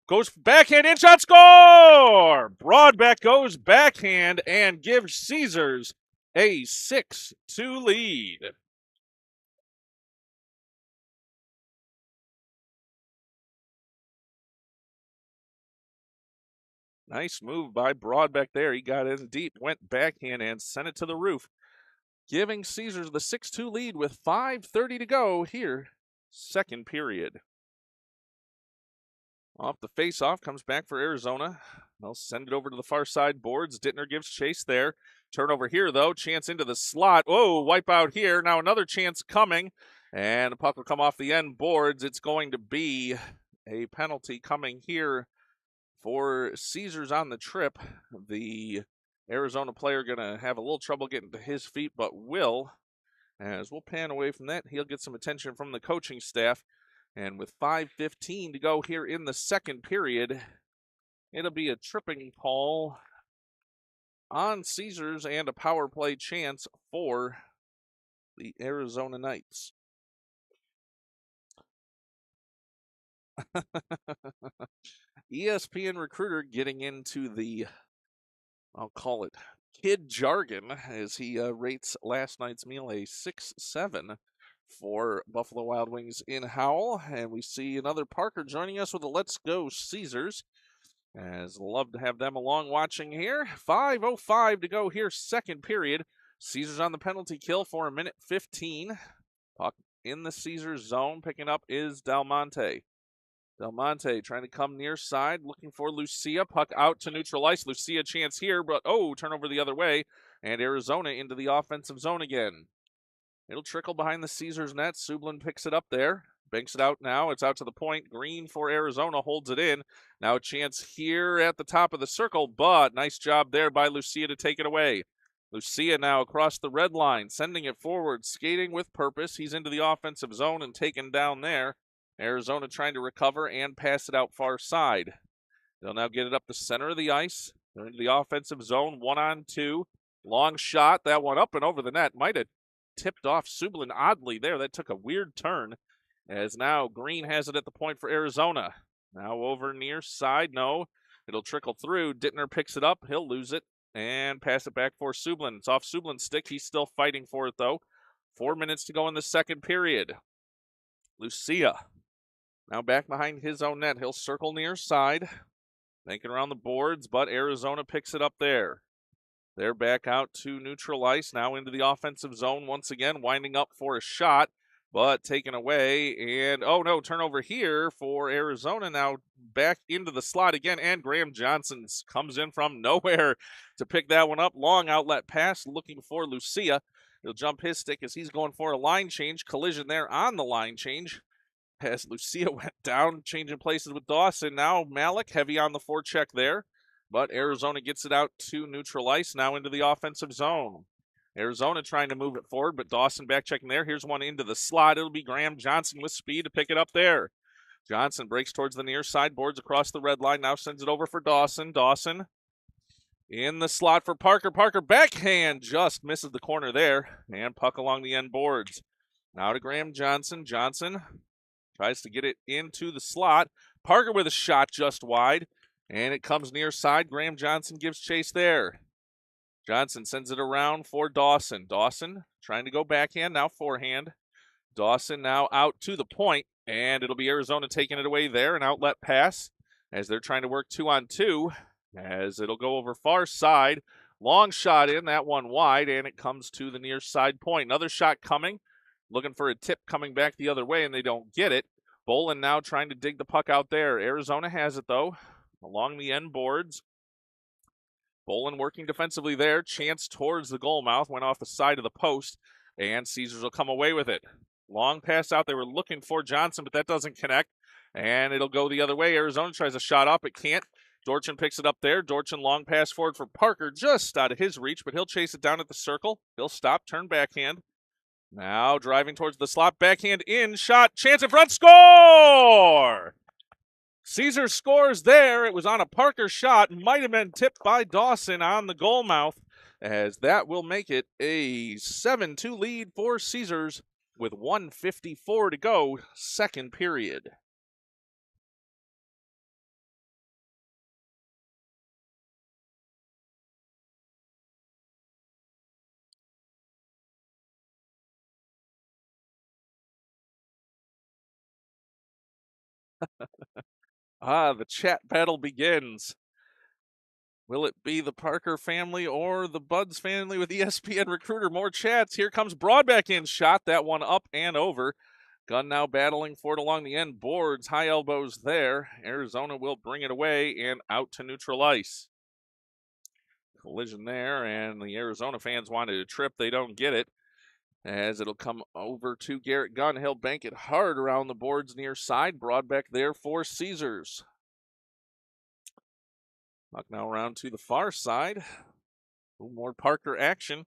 Goes backhand in shot, score! Broadbeck goes backhand and gives Caesars a 6-2 lead. Nice move by Broadbeck there. He got in deep, went backhand and sent it to the roof, giving Caesars the 6-2 lead with 5:30 to go here, second period. Off the face-off, comes back for Arizona. They'll send it over to the far side boards. Dittner gives chase there. Turnover here, though. Chance into the slot. Oh, wipe out here. Now another chance coming, and the puck will come off the end boards. It's going to be a penalty coming here for Caesars on the trip. The Arizona player going to have a little trouble getting to his feet, but will. As we'll pan away from that, he'll get some attention from the coaching staff. And with 5:15 to go here in the second period, it'll be a tripping call on Caesars and a power play chance for the Arizona Knights. ESPN Recruiter getting into the, I'll call it, kid jargon as he rates last night's meal a 6-7 for Buffalo Wild Wings in Howell. And we see another Parker joining us with a Let's Go Caesars. As love to have them along watching here. 5:05 to go here, second period. Caesars on the penalty kill for 1:15. Puck in the Caesars zone. Picking up is Del Monte. Del Monte trying to come near side, looking for Lucia. Puck out to neutral ice. Lucia chance here, but turnover the other way. And Arizona into the offensive zone again. It'll trickle behind the Caesars net. Sublin picks it up there. Banks it out now. It's out to the point. Green for Arizona holds it in. Now a chance here at the top of the circle, but nice job there by Lucia to take it away. Lucia now across the red line, sending it forward, skating with purpose. He's into the offensive zone and taken down there. Arizona trying to recover and pass it out far side. They'll now get it up the center of the ice. They're into the offensive zone, 1-on-2. Long shot, that one up and over the net. Might have tipped off Sublin oddly there. That took a weird turn. As now Green has it at the point for Arizona. Now over near side, no. It'll trickle through. Dittner picks it up. He'll lose it and pass it back for Sublin. It's off Sublin's stick. He's still fighting for it, though. 4 minutes to go in the second period. Lucia now back behind his own net. He'll circle near side. Thinking around the boards, but Arizona picks it up there. They're back out to neutral ice. Now into the offensive zone once again. Winding up for a shot, but taken away. And, turnover here for Arizona. Now back into the slot again. And Graham Johnson comes in from nowhere to pick that one up. Long outlet pass looking for Lucia. He'll jump his stick as he's going for a line change. Collision there on the line change. As Lucia went down, changing places with Dawson. Now Malik heavy on the forecheck there. But Arizona gets it out to neutral ice. Now into the offensive zone. Arizona trying to move it forward, but Dawson back checking there. Here's one into the slot. It'll be Graham Johnson with speed to pick it up there. Johnson breaks towards the near side, boards across the red line. Now sends it over for Dawson. Dawson in the slot for Parker. Parker backhand just misses the corner there. And puck along the end boards. Now to Graham Johnson. Johnson tries to get it into the slot. Parker with a shot just wide. And it comes near side. Graham Johnson gives chase there. Johnson sends it around for Dawson. Dawson trying to go backhand, now forehand. Dawson now out to the point, and it'll be Arizona taking it away there. An outlet pass as they're trying to work 2-on-2, as it'll go over far side. Long shot in, that one wide, and it comes to the near side point. Another shot coming, looking for a tip coming back the other way, and they don't get it. Bolin now trying to dig the puck out there. Arizona has it, though, along the end boards. Bolin working defensively there. Chance towards the goal mouth. Went off the side of the post, and Caesars will come away with it. Long pass out. They were looking for Johnson, but that doesn't connect, and it'll go the other way. Arizona tries a shot up. It can't. Dorchin picks it up there. Dorchin long pass forward for Parker, just out of his reach, but he'll chase it down at the circle. He'll stop, turn backhand. Now driving towards the slot, backhand in, shot, chance in front, score! Caesar scores there. It was on a Parker shot. Might have been tipped by Dawson on the goal mouth, as that will make it a 7-2 lead for Caesars with 1:54 to go, second period. The chat battle begins. Will it be the Parker family or the Buds family with ESPN Recruiter? More chats. Here comes Broadback in. Shot that one up and over. Gunn now battling for it along the end boards. High elbows there. Arizona will bring it away and out to neutral ice. Collision there, and the Arizona fans wanted a trip. They don't get it, as it'll come over to Garrett Gunn. He'll bank it hard around the boards near side. Broadback there for Caesars. Puck now around to the far side. A little more Parker action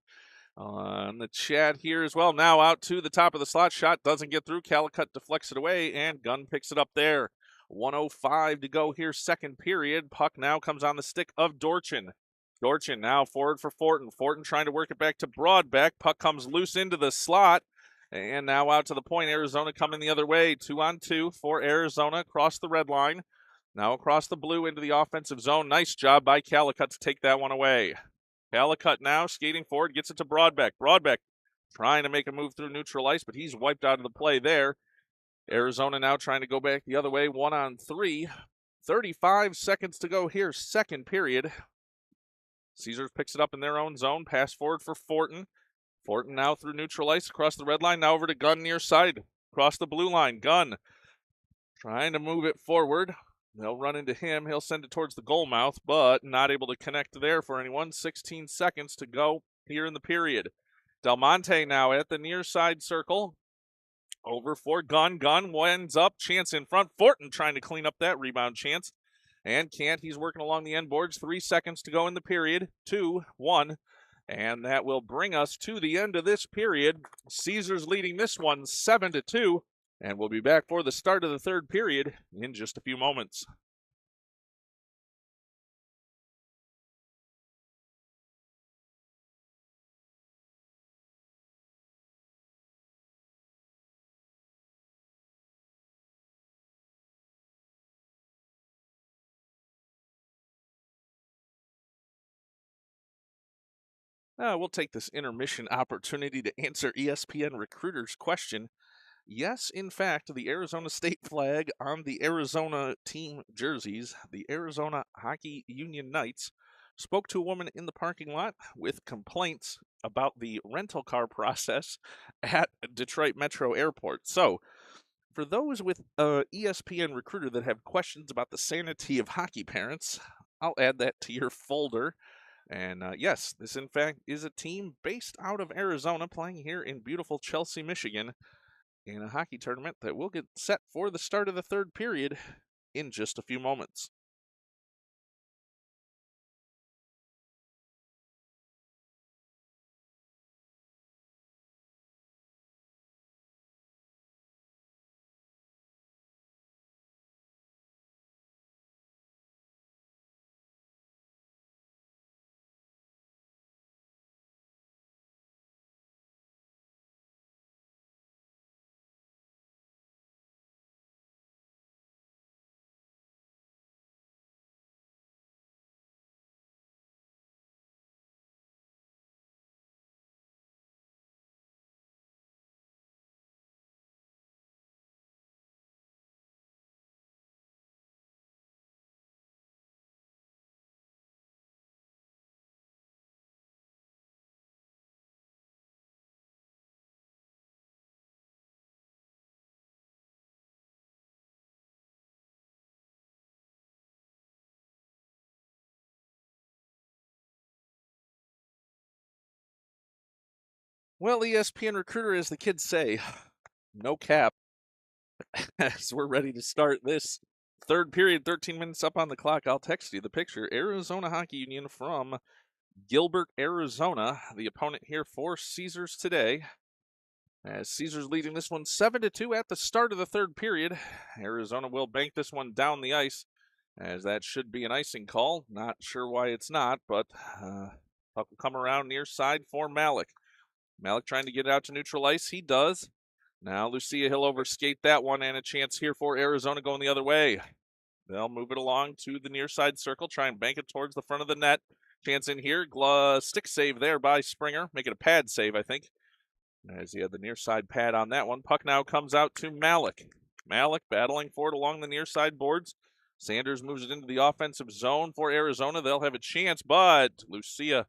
on the chat here as well. Now out to the top of the slot. Shot doesn't get through. Calicut deflects it away, and Gunn picks it up there. 1:05 to go here, second period. Puck now comes on the stick of Dorchin. Dorchin now forward for Fortin. Fortin trying to work it back to Broadback. Puck comes loose into the slot. And now out to the point. Arizona coming the other way. 2-on-2 for Arizona across the red line. Now across the blue into the offensive zone. Nice job by Calicut to take that one away. Calicut now skating forward, gets it to Broadback. Broadback trying to make a move through neutral ice, but he's wiped out of the play there. Arizona now trying to go back the other way, 1-on-3. 35 seconds to go here, second period. Caesars picks it up in their own zone. Pass forward for Fortin. Fortin now through neutral ice across the red line. Now over to Gunn near side. Across the blue line. Gunn trying to move it forward. They'll run into him. He'll send it towards the goal mouth, but not able to connect there for anyone. 16 seconds to go here in the period. Del Monte now at the near side circle. Over for Gunn. Gunn winds up. Chance in front. Fortin trying to clean up that rebound chance. And can't. He's working along the end boards. 3 seconds to go in the period. 2-1. And that will bring us to the end of this period. Caesars leading this one 7-2. And we'll be back for the start of the third period in just a few moments. We'll take this intermission opportunity to answer ESPN Recruiter's question. Yes, in fact, the Arizona State flag on the Arizona team jerseys, the Arizona Hockey Union Knights, spoke to a woman in the parking lot with complaints about the rental car process at Detroit Metro Airport. So, for those with ESPN Recruiter that have questions about the sanity of hockey parents, I'll add that to your folder. And yes, this in fact is a team based out of Arizona playing here in beautiful Chelsea, Michigan, in a hockey tournament that will get set for the start of the third period in just a few moments. Well, ESPN Recruiter, as the kids say, no cap, as we're ready to start this third period, 13 minutes up on the clock. I'll text you the picture. Arizona Hockey Union from Gilbert, Arizona. The opponent here for Caesars today. As Caesars leading this one 7-2 at the start of the third period. Arizona will bank this one down the ice, as that should be an icing call. Not sure why it's not, but puck will come around near side for Malik. Malik trying to get it out to neutral ice. He does. Now Lucia, he'll overskate that one, and a chance here for Arizona going the other way. They'll move it along to the near side circle, try and bank it towards the front of the net. Chance in here. Stick save there by Springer. Make it a pad save, I think, as he had the near side pad on that one. Puck now comes out to Malik. Malik battling for it along the near side boards. Sanders moves it into the offensive zone for Arizona. They'll have a chance, but Lucia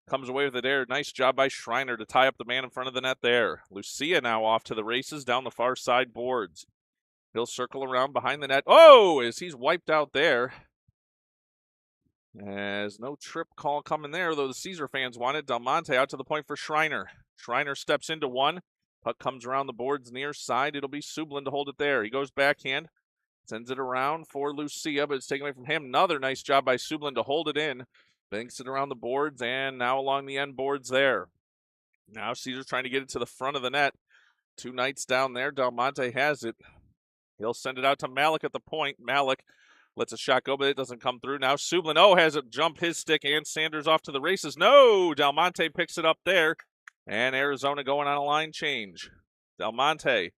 comes away with it there. Nice job by Schreiner to tie up the man in front of the net there. Lucia now off to the races down the far side boards. He'll circle around behind the net. Oh, as he's wiped out there. As no trip call coming there, though the Caesar fans wanted. Del Monte out to the point for Schreiner. Schreiner steps into one. Puck comes around the boards near side. It'll be Sublin to hold it there. He goes backhand. Sends it around for Lucia, but it's taken away from him. Another nice job by Sublin to hold it in. Banks it around the boards and now along the end boards there. Now Caesar's trying to get it to the front of the net. Two Knights down there. Del Monte has it. He'll send it out to Malik at the point. Malik lets a shot go, but it doesn't come through. Now Sublin, has it jump his stick, and Sanders off to the races. No, Del Monte picks it up there. And Arizona going on a line change. Del Monte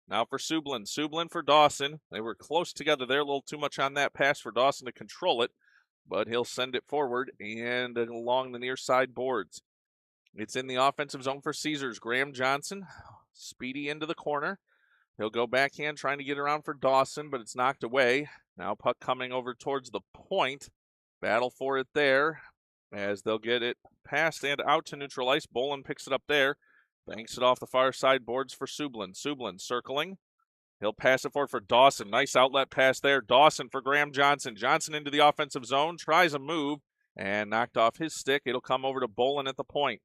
now for Sublin. Sublin for Dawson. They were close together there. A little too much on that pass for Dawson to control it. But he'll send it forward and along the near side boards. It's in the offensive zone for Caesars. Graham Johnson, speedy into the corner. He'll go backhand trying to get around for Dawson, but it's knocked away. Now puck coming over towards the point. Battle for it there as they'll get it past and out to neutral ice. Bolin picks it up there. Banks it off the far side boards for Sublin. Sublin circling. He'll pass it forward for Dawson. Nice outlet pass there. Dawson for Graham Johnson. Johnson into the offensive zone. Tries a move and knocked off his stick. It'll come over to Bolin at the point.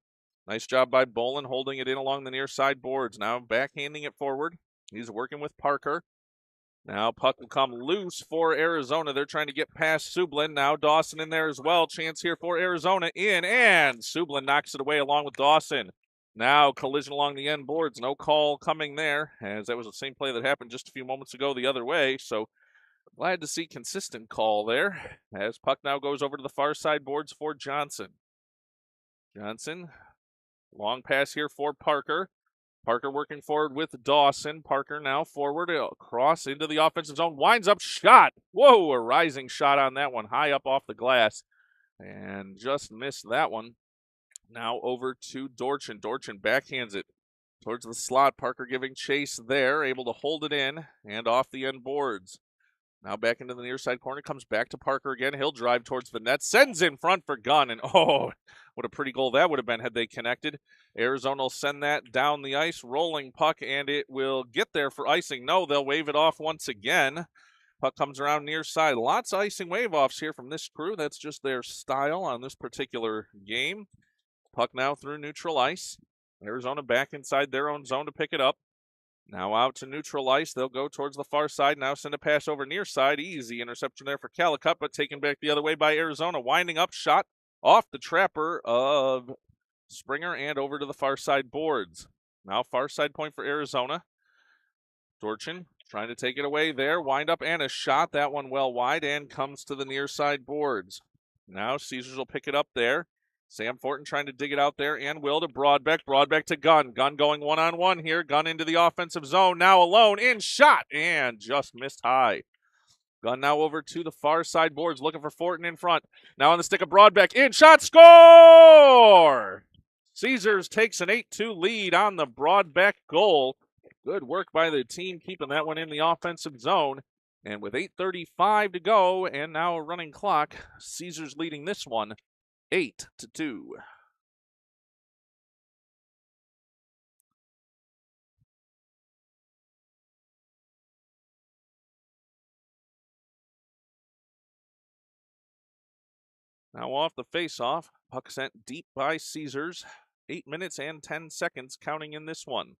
Nice job by Bolin holding it in along the near side boards. Now backhanding it forward. He's working with Parker. Now puck will come loose for Arizona. They're trying to get past Sublin. Now Dawson in there as well. Chance here for Arizona in, and Sublin knocks it away along with Dawson. Now collision along the end boards. No call coming there, as that was the same play that happened just a few moments ago the other way. So glad to see consistent call there, as puck now goes over to the far side boards for Johnson. Johnson, long pass here for Parker. Parker working forward with Dawson. Parker now forward, across into the offensive zone. Winds up, shot. Whoa, a rising shot on that one. High up off the glass. And just missed that one. Now over to Dorchin. Dorchin backhands it towards the slot. Parker giving chase there. Able to hold it in and off the end boards. Now back into the near side corner. Comes back to Parker again. He'll drive towards the net. Sends in front for Gunn. And oh, what a pretty goal that would have been had they connected. Arizona will send that down the ice. Rolling puck, and it will get there for icing. No, they'll wave it off once again. Puck comes around near side. Lots of icing wave-offs here from this crew. That's just their style on this particular game. Puck now through neutral ice. Arizona back inside their own zone to pick it up. Now out to neutral ice. They'll go towards the far side. Now send a pass over near side. Easy interception there for Calicut, but taken back the other way by Arizona. Winding up, shot off the trapper of Springer and over to the far side boards. Now far side point for Arizona. Dorchin trying to take it away there. Wind up and a shot. That one well wide and comes to the near side boards. Now Caesars will pick it up there. Sam Fortin trying to dig it out there, and will to Broadbeck. Broadbeck to Gunn. Gunn going one-on-one here. Gunn into the offensive zone. Now alone, in shot, and just missed high. Gunn now over to the far side boards, looking for Fortin in front. Now on the stick of Broadbeck. In shot, score! Caesars takes an 8-2 lead on the Broadbeck goal. Good work by the team keeping that one in the offensive zone. And with 8:35 to go, and now a running clock, Caesars leading this one 8-2. Now off the face-off, puck sent deep by Caesars 8 minutes and 10 seconds counting in this one.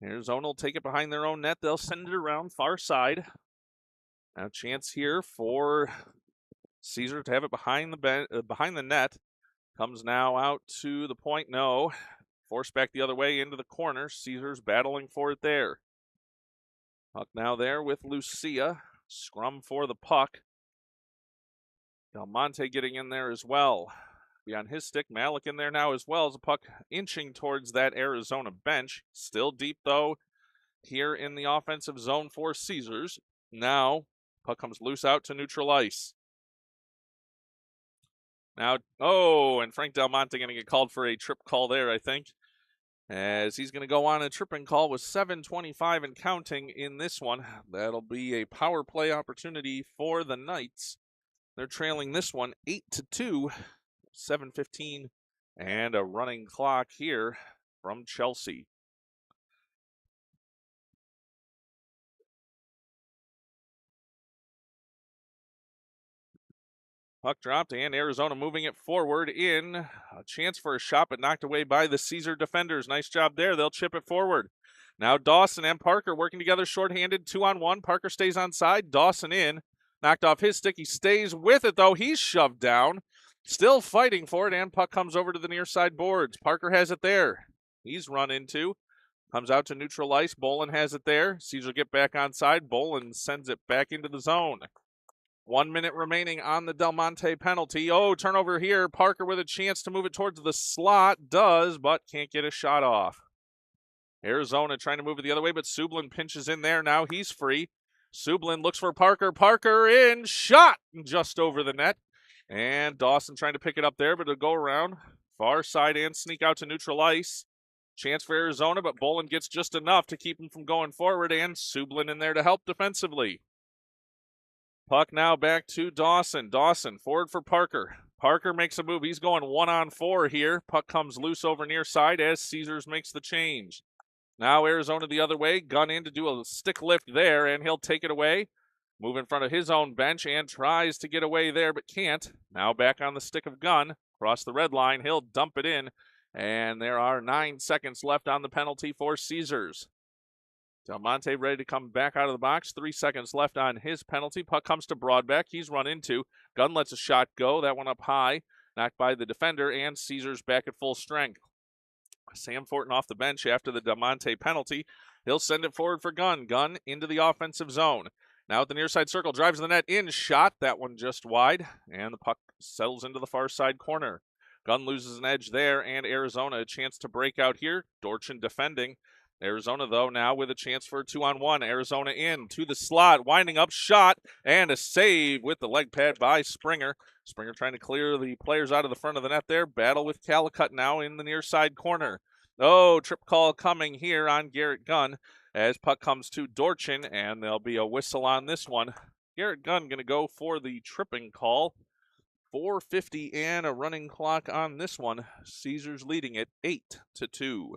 Arizona will take it behind their own net. They'll send it around far side. Now chance here for Caesar to have it behind the net. Comes now out to the point. No. Forced back the other way into the corner. Caesar's battling for it there. Puck now there with Lucia. Scrum for the puck. Del Monte getting in there as well. Beyond his stick, Malik in there now as well as the puck inching towards that Arizona bench. Still deep though here in the offensive zone for Caesars. Now puck comes loose out to neutral ice. Now, and Frank Del Monte going to get called for a trip call there, I think, as he's going to go on a tripping call with 7:25 and counting in this one. That'll be a power play opportunity for the Knights. They're trailing this one 8-2, 7:15, and a running clock here from Chelsea. Puck dropped, and Arizona moving it forward in. A chance for a shot, but knocked away by the Caesar defenders. Nice job there. They'll chip it forward. Now Dawson and Parker working together shorthanded, 2-on-1. Parker stays on side. Dawson in. Knocked off his stick. He stays with it, though. He's shoved down. Still fighting for it, and puck comes over to the near side boards. Parker has it there. He's run into. Comes out to neutral ice. Bolin has it there. Caesar get back on side. Bolin sends it back into the zone. 1 minute remaining on the Del Monte penalty. Turnover here. Parker with a chance to move it towards the slot. Does, but can't get a shot off. Arizona trying to move it the other way, but Sublin pinches in there. Now he's free. Sublin looks for Parker. Parker in. Shot just over the net. And Dawson trying to pick it up there, but it'll go around far side and sneak out to neutral ice. Chance for Arizona, but Bolin gets just enough to keep him from going forward, and Sublin in there to help defensively. Puck now back to Dawson. Dawson forward for Parker. Parker makes a move. He's going 1-on-4 here. Puck comes loose over near side as Caesars makes the change. Now Arizona the other way. Gunn in to do a stick lift there, and he'll take it away. Move in front of his own bench and tries to get away there, but can't. Now back on the stick of Gunn. Across the red line. He'll dump it in. And there are 9 seconds left on the penalty for Caesars. Del Monte ready to come back out of the box. 3 seconds left on his penalty. Puck comes to Broadbeck. He's run into. Gunn lets a shot go. That one up high. Knocked by the defender, and Caesars back at full strength. Sam Fortin off the bench after the Del Monte penalty. He'll send it forward for Gunn. Gunn into the offensive zone. Now at the near side circle. Drives the net in. Shot. That one just wide. And the puck settles into the far side corner. Gunn loses an edge there, and Arizona a chance to break out here. Dorchin defending. Arizona, though, now with a chance for a 2-on-1. Arizona in to the slot, winding up, shot, and a save with the leg pad by Springer. Springer trying to clear the players out of the front of the net there. Battle with Calicut now in the near side corner. Trip call coming here on Garrett Gunn as puck comes to Dorchin, and there'll be a whistle on this one. Garrett Gunn going to go for the tripping call. 4:50 and a running clock on this one. Caesars leading it 8-2.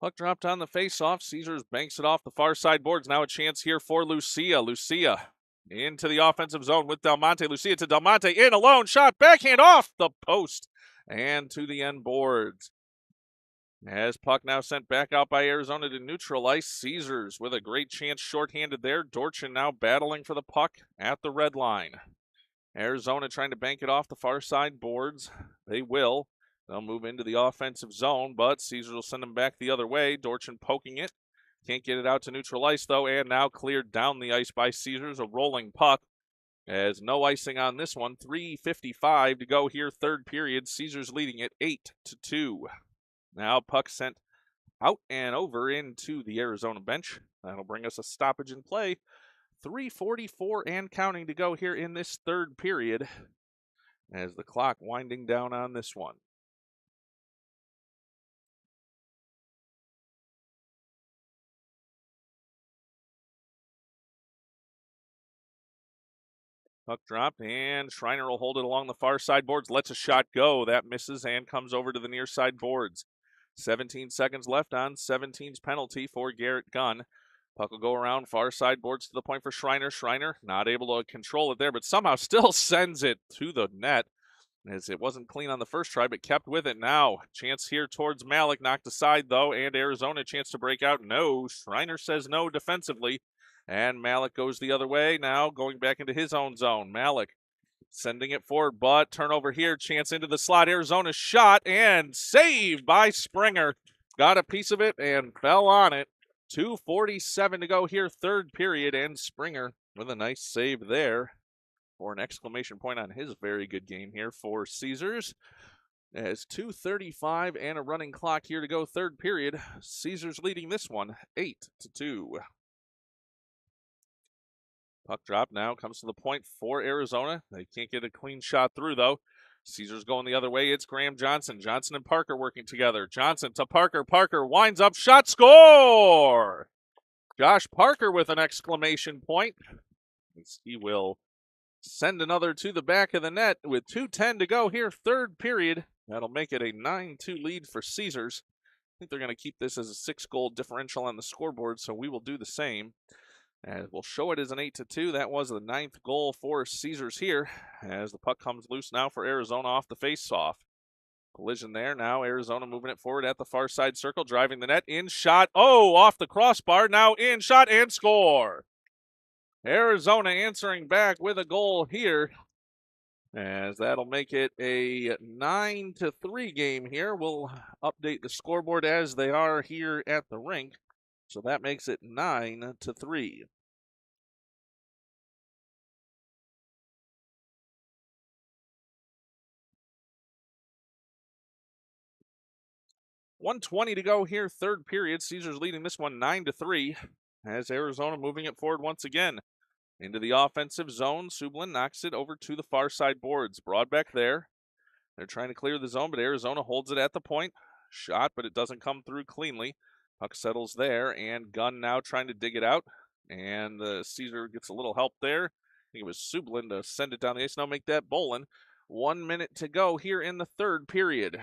Puck dropped on the face-off. Caesars banks it off the far side boards. Now a chance here for Lucia. Lucia into the offensive zone with Del Monte. Lucia to Del Monte. In alone. Shot. Backhand off the post. And to the end boards. As puck now sent back out by Arizona to neutral ice. Caesars with a great chance shorthanded there. Dorchin now battling for the puck at the red line. Arizona trying to bank it off the far side boards. They will. They'll move into the offensive zone, but Caesars will send them back the other way. Dorchin poking it. Can't get it out to neutral ice, though, and now cleared down the ice by Caesars. A rolling puck. As no icing on this one. 3:55 to go here, third period. Caesars leading it 8-2. Now puck sent out and over into the Arizona bench. That'll bring us a stoppage in play. 3:44 and counting to go here in this third period. As the clock winding down on this one. Puck dropped, and Schreiner will hold it along the far side boards. Lets a shot go. That misses and comes over to the near side boards. 17 seconds left on 17's penalty for Garrett Gunn. Puck will go around far side boards to the point for Schreiner. Schreiner not able to control it there, but somehow still sends it to the net, as it wasn't clean on the first try, but kept with it now. Chance here towards Malik, knocked aside though, and Arizona chance to break out. No, Schreiner says no defensively, and Malik goes the other way now, going back into his own zone. Malik sending it forward, but turnover here, chance into the slot. Arizona shot and saved by Springer. Got a piece of it and fell on it. 2:47 to go here, third period, and Springer with a nice save there for an exclamation point on his very good game here for Caesars. As 2:35 and a running clock here to go, third period. Caesars leading this one 8-2. Puck drop now comes to the point for Arizona. They can't get a clean shot through, though. Caesars going the other way. It's Graham Johnson. Johnson and Parker working together. Johnson to Parker. Parker winds up. Shot, score! Josh Parker with an exclamation point. He will send another to the back of the net with 2:10 to go here, third period. That'll make it a 9-2 lead for Caesars. I think they're going to keep this as a 6-goal differential on the scoreboard, so we will do the same. And we'll show it as an 8-2. That was the 9th goal for Caesars here, as the puck comes loose now for Arizona off the face-off. Collision there. Now Arizona moving it forward at the far side circle, driving the net. In shot. Oh, off the crossbar. Now in shot and score. Arizona answering back with a goal here, as that'll make it a 9-3 game here. We'll update the scoreboard as they are here at the rink. So that makes it 9-3. $1:20 to go here, third period. Caesars leading this one 9-3, as Arizona moving it forward once again. Into the offensive zone, Sublin knocks it over to the far side boards. Broadbeck there. They're trying to clear the zone, but Arizona holds it at the point. Shot, but it doesn't come through cleanly. Puck settles there, and Gunn now trying to dig it out. And Caesar gets a little help there. I think it was Sublin to send it down the ice. Now make that Bolin. 1 minute to go here in the third period.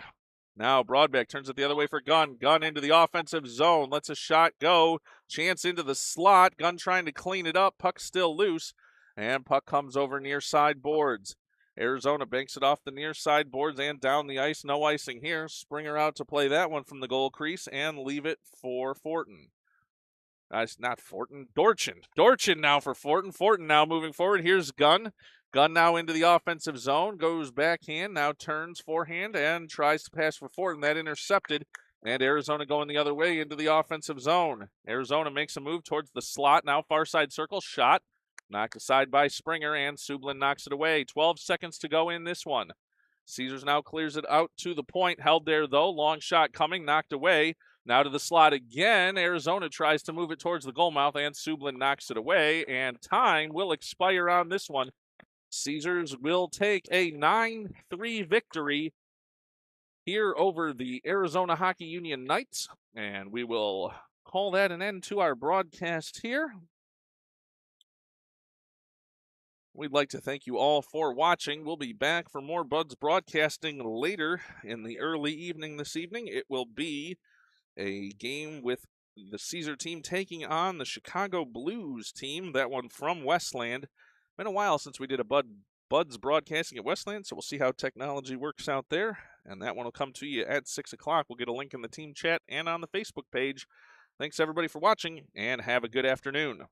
Now Broadbeck turns it the other way for Gunn. Gunn into the offensive zone. Lets a shot go. Chance into the slot. Gunn trying to clean it up. Puck still loose. And puck comes over near side boards. Arizona banks it off the near side boards and down the ice. No icing here. Springer out to play that one from the goal crease and leave it for Fortin. It's not Fortin. Dorchin. Dorchin now for Fortin. Fortin now moving forward. Here's Gunn. Gunn now into the offensive zone. Goes backhand. Now turns forehand and tries to pass for Fortin. That intercepted. And Arizona going the other way into the offensive zone. Arizona makes a move towards the slot. Now far side circle. Shot. Knocked aside by Springer, and Sublin knocks it away. 12 seconds to go in this one. Caesars now clears it out to the point. Held there, though. Long shot coming. Knocked away. Now to the slot again. Arizona tries to move it towards the goal mouth, and Sublin knocks it away. And time will expire on this one. Caesars will take a 9-3 victory here over the Arizona Hockey Union Knights. And we will call that an end to our broadcast here. We'd like to thank you all for watching. We'll be back for more Buds broadcasting later in the early evening this evening. It will be a game with the Caesar team taking on the Chicago Blues team, that one from Westland. Been a while since we did a Buds broadcasting at Westland, so we'll see how technology works out there. And that one will come to you at 6 o'clock. We'll get a link in the team chat and on the Facebook page. Thanks, everybody, for watching, and have a good afternoon.